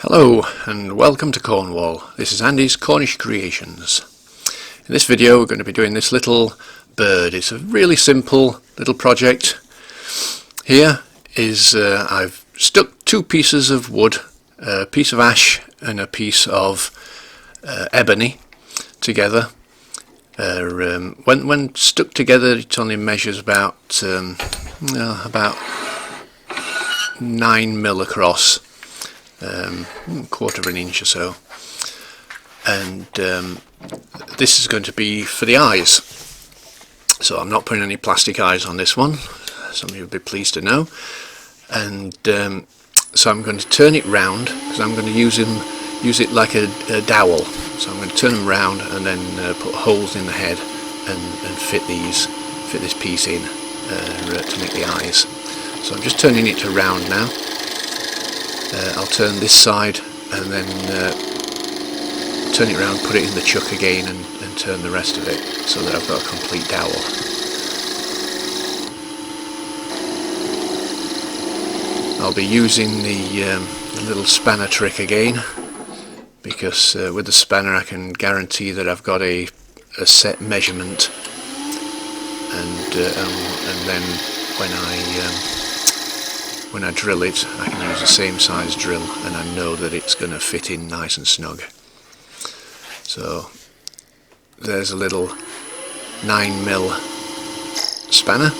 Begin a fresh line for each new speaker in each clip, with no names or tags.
Hello and welcome to Cornwall. This is Andy's Cornish Creations. In this video we're going to be doing this little bird. It's a really simple little project. Here is I've stuck two pieces of wood, a piece of ash and a piece of ebony together. When stuck together it only measures about 9mm across. Quarter of an inch or so, and this is going to be for the eyes, so I'm not putting any plastic eyes on this one. Some of you will be pleased to know. And so I'm going to turn it round because I'm going to use it like a dowel. So I'm going to turn them round and then put holes in the head and fit this piece in to make the eyes. So I'm just turning it around now. I'll turn this side and then turn it around, put it in the chuck again and turn the rest of it so that I've got a complete dowel. I'll be using the little spanner trick again because with the spanner I can guarantee that I've got a set measurement, and then when I drill it, I can use the same size drill and I know that it's going to fit in nice and snug. So there's a little 9mm spanner, the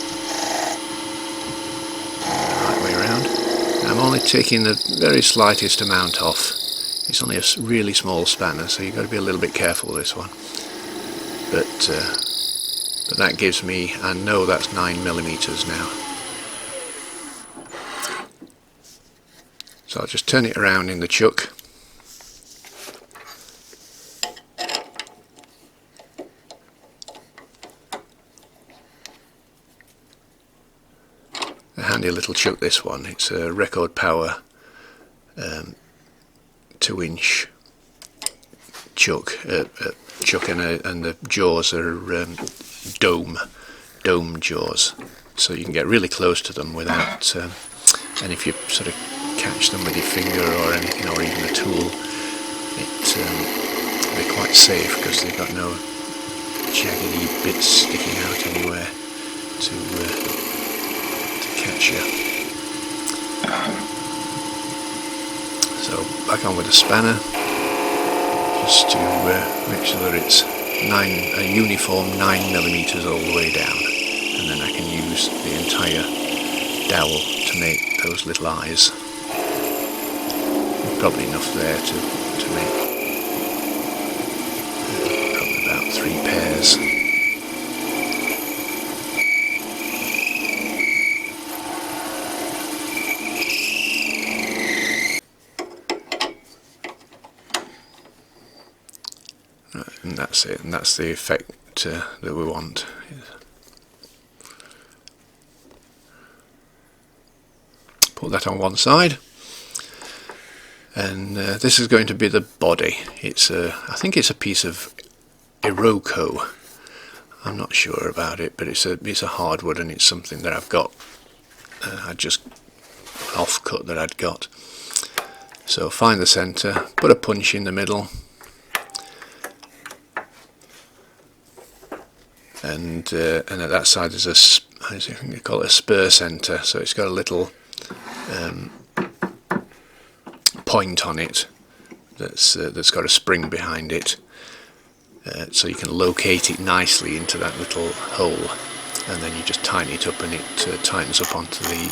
right way around. I'm only taking the very slightest amount off. It's only a really small spanner, so you've got to be a little bit careful with this one. But that gives me, I know that's 9mm now. So I'll just turn it around in the chuck. A handy little chuck, this one. It's a record power 2-inch chuck. And the jaws are dome jaws, so you can get really close to them without. And if you sort of catch them with your finger or anything, or even a tool, they're quite safe because they've got no jaggedy bits sticking out anywhere to catch you. So back on with the spanner, just to make sure that it's a uniform 9mm all the way down, and then I can use the entire dowel to make those little eyes. Probably enough there to make probably about 3 pairs. Right, and that's it, and that's the effect that we want. Put that on one side. And this is going to be the body. I think it's a piece of Iroko. I'm not sure about it, but it's a hardwood, and it's something that I've got. I just off-cut that I'd got. So find the centre, put a punch in the middle, and at that side there's I think they call it a spur centre. So it's got a little point on it that's got a spring behind it, so you can locate it nicely into that little hole, and then you just tighten it up and it tightens up onto the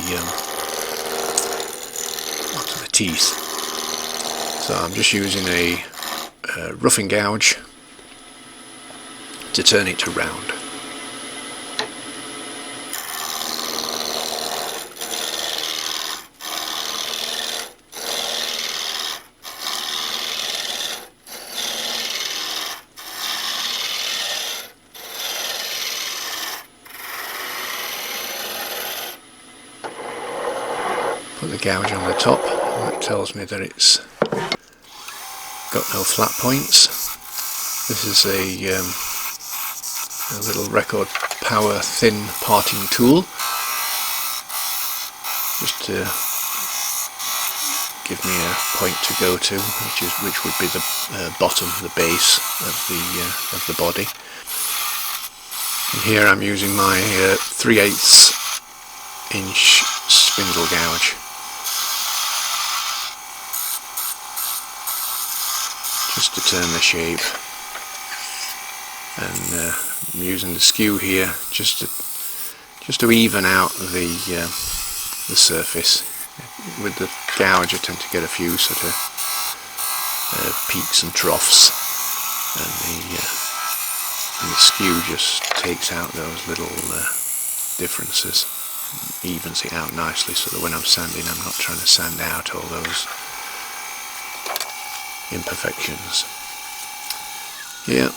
teeth. So I'm just using a roughing gouge to turn it around. Put the gouge on the top, and that tells me that it's got no flat points. This is a little record power thin parting tool, just to give me a point to go to, which would be the bottom, the base of the body. And here I'm using my 3/8 inch spindle gouge, just to turn the shape, and I'm using the skew here just to even out the surface. With the gouge I tend to get a few sort of peaks and troughs, and the skew just takes out those little differences, evens it out nicely, so that when I'm sanding I'm not trying to sand out all those imperfections. Here,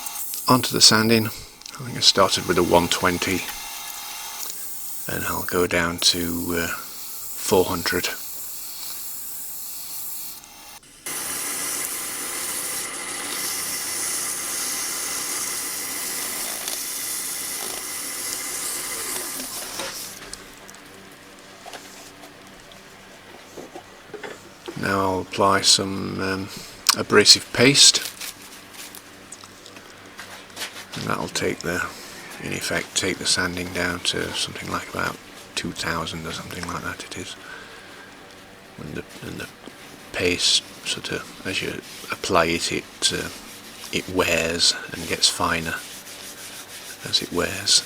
onto the sanding. I think I started with a 120 and I'll go down to 400. Now I'll apply some abrasive paste, and that'll in effect take the sanding down to something like about 2000 or something like that it is. And the paste, sort of, as you apply it, it wears and gets finer as it wears,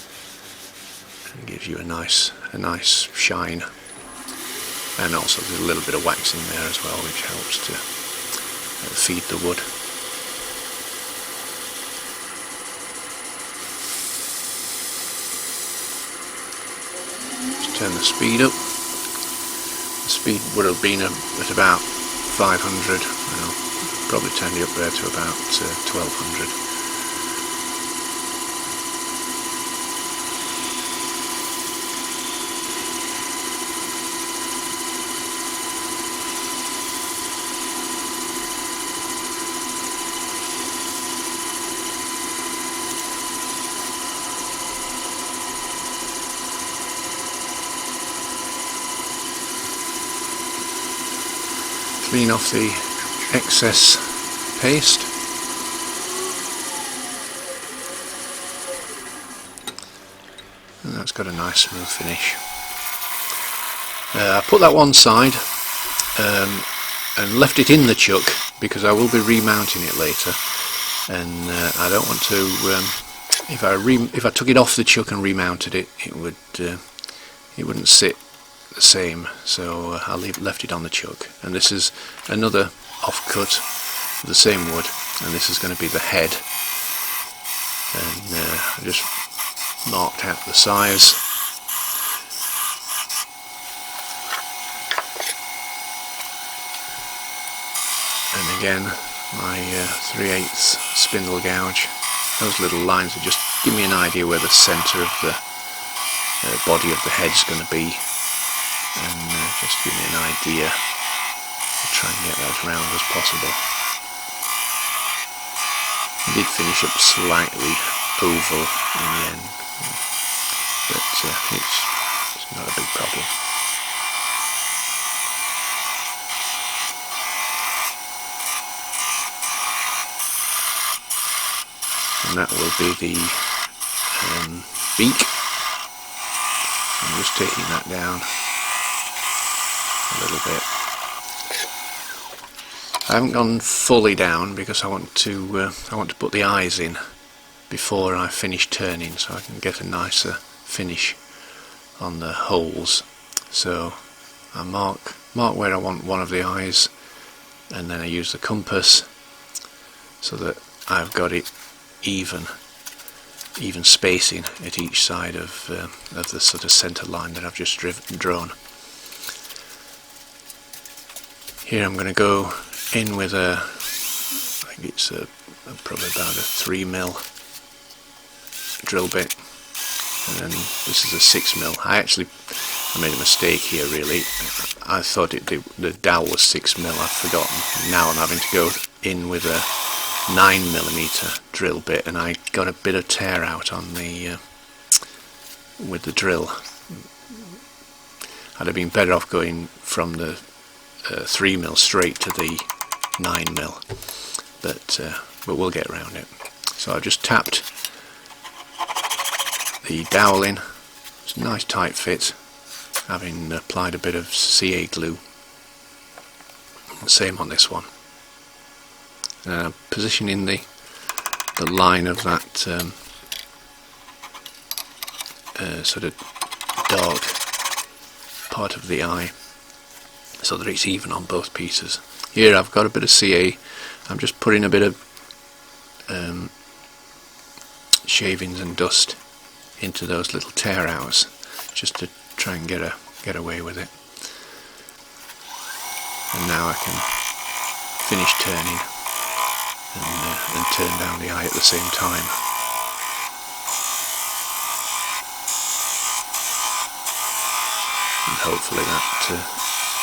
and gives you a nice shine. And also there's a little bit of wax in there as well, which helps to feed the wood. Just turn the speed up. The speed would have been at about 500. I'll probably turn it up there to about 1200. Clean off the excess paste. And that's got a nice smooth finish. I put that one side and left it in the chuck because I will be remounting it later, and I don't want to. If I took it off the chuck and remounted it, it wouldn't sit the same, so I left it on the chuck. And this is another offcut of the same wood, and this is going to be the head, and I just marked out the size. And again, my 3/8 spindle gouge. Those little lines will just give me an idea where the centre of the body of the head's going to be, and just give me an idea to try and get that as round as possible. I did finish up slightly oval in the end, but it's not a big problem. And that will be the beak. I'm just taking that down a little bit. I haven't gone fully down because I want to put the eyes in before I finish turning, so I can get a nicer finish on the holes. So I mark where I want one of the eyes, and then I use the compass so that I've got it even spacing at each side of the sort of centre line that I've just drawn. Here I'm going to go in with I think it's probably about a 3mm drill bit, and then this is a 6mm. I made a mistake here really. I thought the dowel was 6mm, I've forgotten. Now I'm having to go in with a 9mm drill bit, and I got a bit of tear out on the with the drill. I'd have been better off going from the 3mm straight to the 9mm, but we'll get around it. So I've just tapped the dowel in. It's a nice tight fit, having applied a bit of CA glue. Same on this one. Positioning the line of that sort of dark part of the eye so that it's even on both pieces. Here I've got a bit of CA. I'm just putting a bit of shavings and dust into those little tear outs just to try and get away with it. And now I can finish turning and turn down the eye at the same time. And hopefully that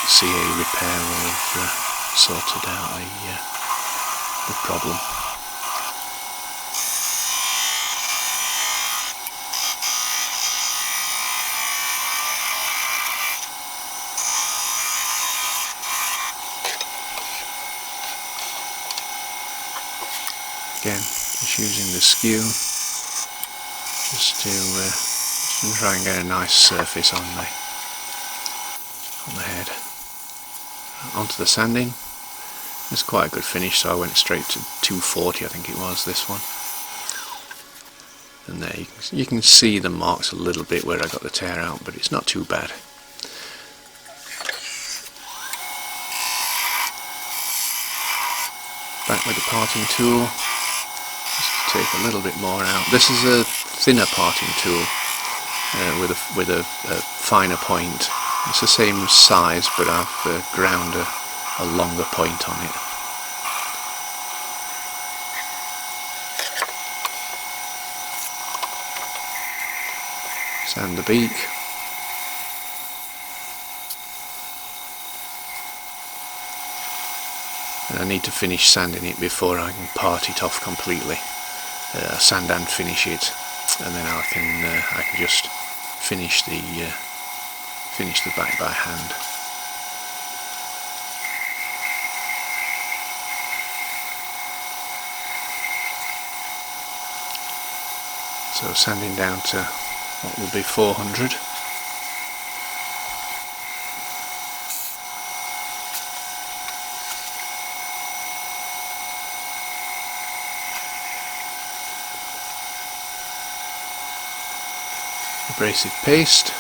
CA repair will have sorted out the problem. Again, just using the skew just to try and get a nice surface on the head. Onto the sanding. It's quite a good finish, so I went straight to 240, I think it was, this one. And there you can see the marks a little bit where I got the tear out, but it's not too bad. Back with the parting tool. Take a little bit more out. This is a thinner parting tool with a finer point. It's the same size, but I've ground a longer point on it. Sand the beak. And I need to finish sanding it before I can part it off completely. Sand and finish it, and then I can just finish the back by hand. So sanding down to what will be 400. Abrasive paste.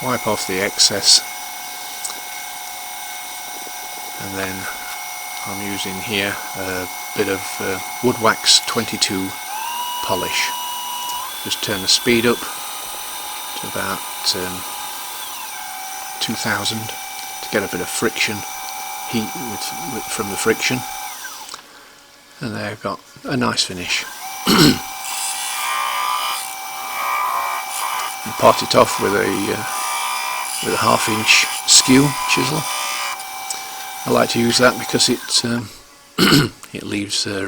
Wipe off the excess, and then I'm using here a bit of wood wax 22 polish. Just turn the speed up to about 2000 to get a bit of friction, heat from the friction, and there I've got a nice finish. And part it off with a 1/2 inch skew chisel. I like to use that because it it leaves a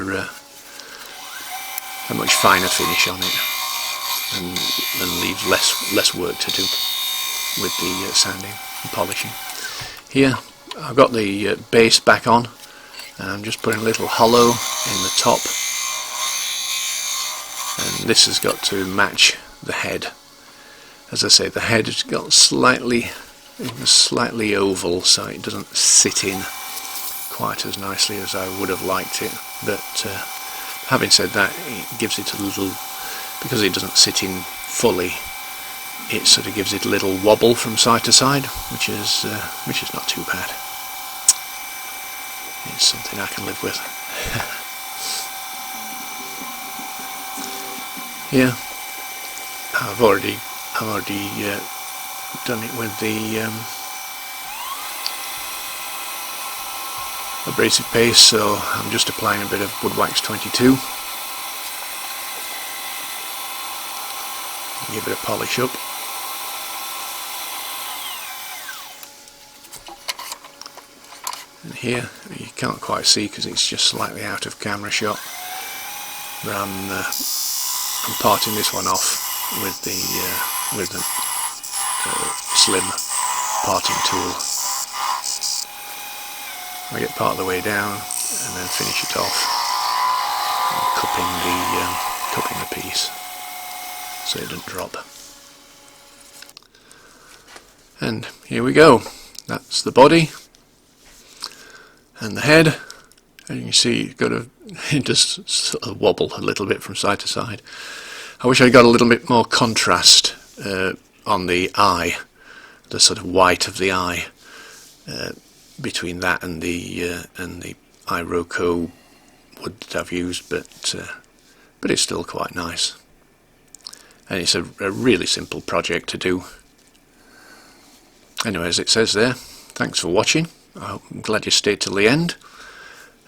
much finer finish on it, and leaves less work to do with the sanding and polishing. Here I've got the base back on, and I'm just putting a little hollow in the top, and this has got to match the head. As I say, the head has got slightly oval, so it doesn't sit in quite as nicely as I would have liked it, but having said that, it gives it a little, because it doesn't sit in fully, it sort of gives it a little wobble from side to side, which is not too bad. It's something I can live with. Here I've already done it with the abrasive paste, so I'm just applying a bit of wood wax 22. give it a polish up. And here you can't quite see because it's just slightly out of camera shot, but I'm parting this one off with the slim parting tool. I get part of the way down and then finish it off, cupping the piece so it doesn't drop. And here we go. That's the body and the head, and you can see it does sort of wobble a little bit from side to side. I wish I got a little bit more contrast on the eye, the sort of white of the eye, between that and the Iroko wood that I've used, but it's still quite nice, and it's a really simple project to do. Anyway, as it says there, thanks for watching. I'm glad you stayed till the end,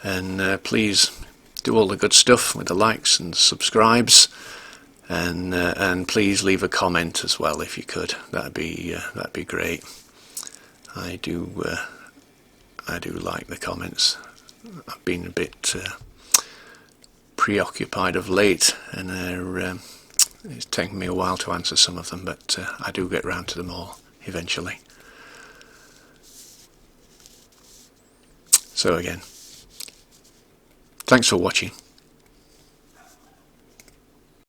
and please do all the good stuff with the likes and subscribes, and please leave a comment as well if you could. That'd be great. I do like the comments. I've been a bit preoccupied of late, and it's taken me a while to answer some of them, but I do get round to them all eventually. So again, thanks for watching.